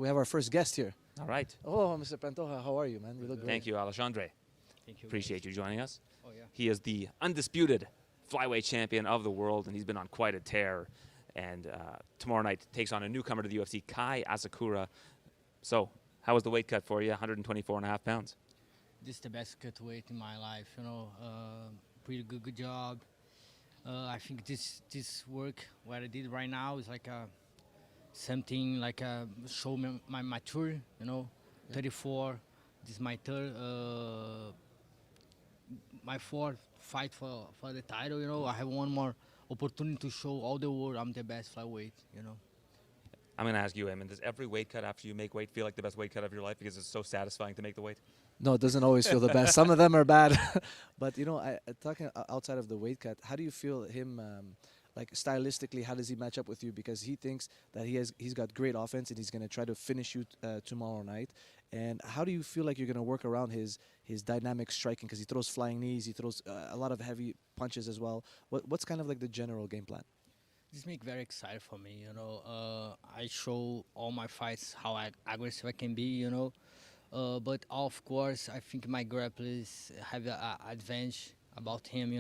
We have our first guest here. All right. Oh, Mr. Pantoja, how are you, man? You look great. Thank you, Alexandre. Thank you. Appreciate you joining us. Oh yeah. He is the undisputed flyweight champion of the world, and he's been on quite a tear. And tomorrow night takes on a newcomer to the UFC, Kai Asakura. So, how was the weight cut for you? 124.5 pounds. This is the best cut weight in my life. Pretty good job. I think this work what I did right now is like something like show me my mature. 34. This is my third, my fourth fight for the title. I have one more opportunity to show all the world I'm the best flyweight. I'm going to ask you, Eamon, does every weight cut after you make weight feel like the best weight cut of your life because it's so satisfying to make the weight? No, it doesn't always feel the best. Some of them are bad. But, talking outside of the weight cut, how do you feel him, like stylistically, how does he match up with you? Because he thinks that he's got great offense and he's going to try to finish you tomorrow night. And how do you feel like you're going to work around his dynamic striking? Because he throws flying knees, he throws a lot of heavy punches as well. What's kind of like the general game plan? This makes very excited for me. I show all my fights how aggressive I can be. But of course, I think my grapplers have an advantage about him.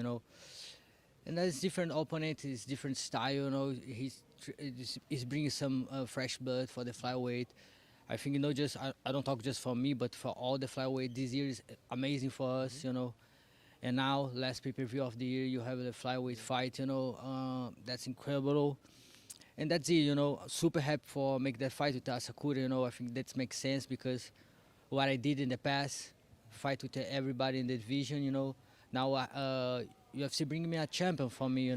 And there's different opponent, is different style. He's bringing some fresh blood for the flyweight. I think I don't talk just for me, but for all the flyweight. This year is amazing for us. And now, last pay-per-view of the year, you have the flyweight fight, that's incredible. And that's it, super happy for make that fight with Asakura, I think that makes sense because what I did in the past, fight with everybody in the division, now UFC bringing me a champion for me,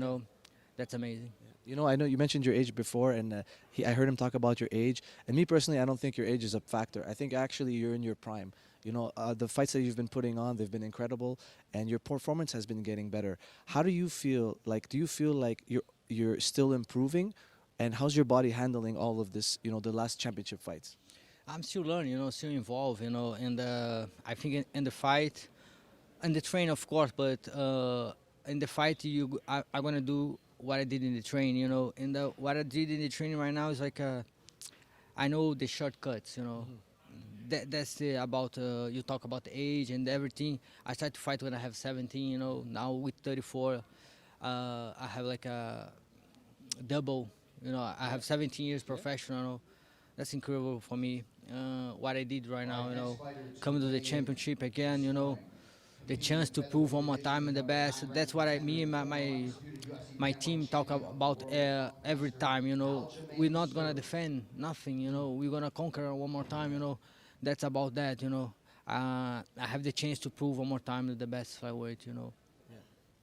that's amazing. I know you mentioned your age before, and I heard him talk about your age. And me personally, I don't think your age is a factor. I think actually you're in your prime. The fights that you've been putting on, they've been incredible, and your performance has been getting better. How do you feel? Like, do you feel like you're still improving? And how's your body handling all of this, the last championship fights? I'm still learning, still involved, and I think in the fight, and the train, of course, but in the fight, I'm going to do what I did in the train, and what I did in the training right now is like I know the shortcuts, That's about you talk about the age and everything. I started to fight when I have 17, now with 34, I have like a double, I have 17 years professional. That's incredible for me. What I did right now, coming to the championship again, the chance to prove one more time in the best. That's what me and my team talk about every time. We're not gonna defend nothing. We're gonna conquer one more time. That's about that. I have the chance to prove one more time the best flyweight.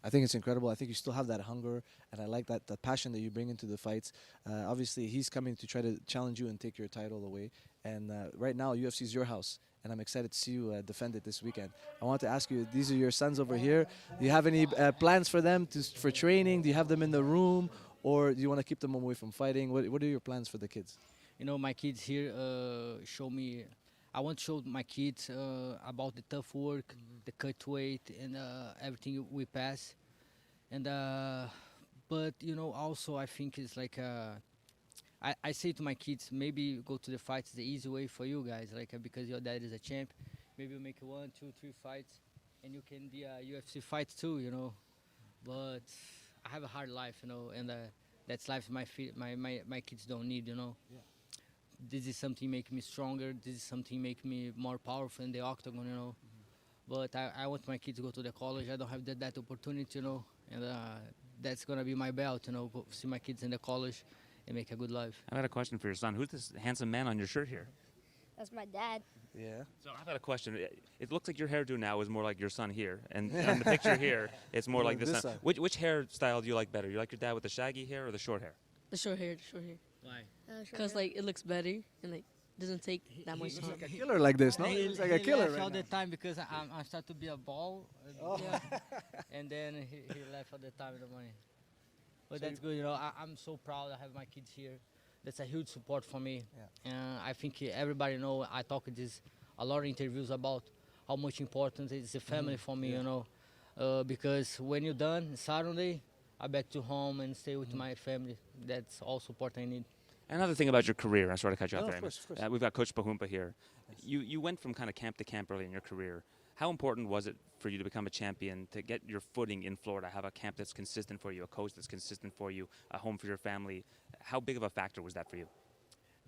I think it's incredible. I think you still have that hunger, and I like that passion that you bring into the fights. Obviously, he's coming to try to challenge you and take your title away. And right now, UFC is your house, and I'm excited to see you defend it this weekend. I want to ask you, these are your sons over here. Do you have any plans for them for training? Do you have them in the room, or do you want to keep them away from fighting? What are your plans for the kids? My kids here show me. I want to show my kids about the tough work, the cut weight, and everything we pass. And but also I think it's like I say to my kids, maybe go to the fights the easy way for you guys, like because your dad is a champ. Maybe you make 1, 2, 3 fights, and you can be a UFC fight too, But I have a hard life, and that's life my kids don't need, Yeah. This is something make me stronger. This is something make me more powerful in the octagon, But I want my kids to go to the college. I don't have that opportunity, And that's gonna be my belt, go see my kids in the college and make a good life. I've got a question for your son. Who's this handsome man on your shirt here? That's my dad. Yeah. So I've got a question. It looks like your hairdo now is more like your son here, and on the picture here, it's more like this son. side. Which hairstyle do you like better? You like your dad with the shaggy hair or the short hair? The short hair. Why? Because like it looks better and like doesn't take that much time. Like a killer like this, no? He looks like a killer He right all now. the time because I start to be a ball. Oh. And then he left all the time in the morning. But that's good, I'm so proud I have my kids here. That's a huge support for me. Yeah. I think everybody know I talk this a lot of interviews about how much important is the family for me, because when you're done Saturday, I back to home and stay with my family. That's all support I need. Another thing about your career, I'm sorry to cut you No, off of there. course, of course. We've got Coach Bahumpa here. Yes. You went from kind of camp to camp early in your career. How important was it for you to become a champion, to get your footing in Florida, have a camp that's consistent for you, a coach that's consistent for you, a home for your family? How big of a factor was that for you?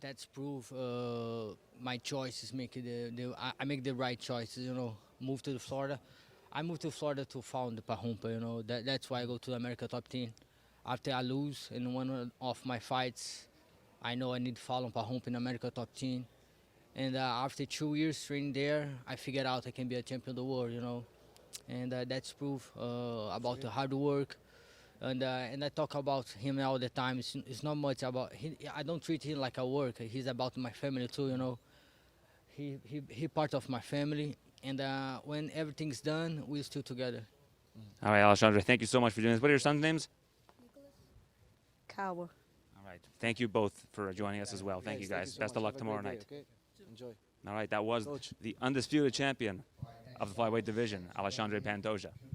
That's proof my choices make I make the right choices. Move to Florida. I moved to Florida to found the Pahumpa. That's why I go to the America Top 10. After I lose in one of my fights, I know I need to follow Pahumpa in America Top 10. And after 2 years training there, I figured out I can be a champion of the world. And that's proof about the hard work. And I talk about him all the time. It's not much about I don't treat him like a work. He's about my family too. He part of my family. And when everything's done, we're still together. All right, Alexandro, thank you so much for doing this. What are your sons' names? Kawa. All right. Thank you both for joining us as well. Thank you, guys. so Best much. of luck Have a tomorrow great night. day, okay? Enjoy. All right, that was Coach. the undisputed champion of the flyweight division, Alexandro Pantoja.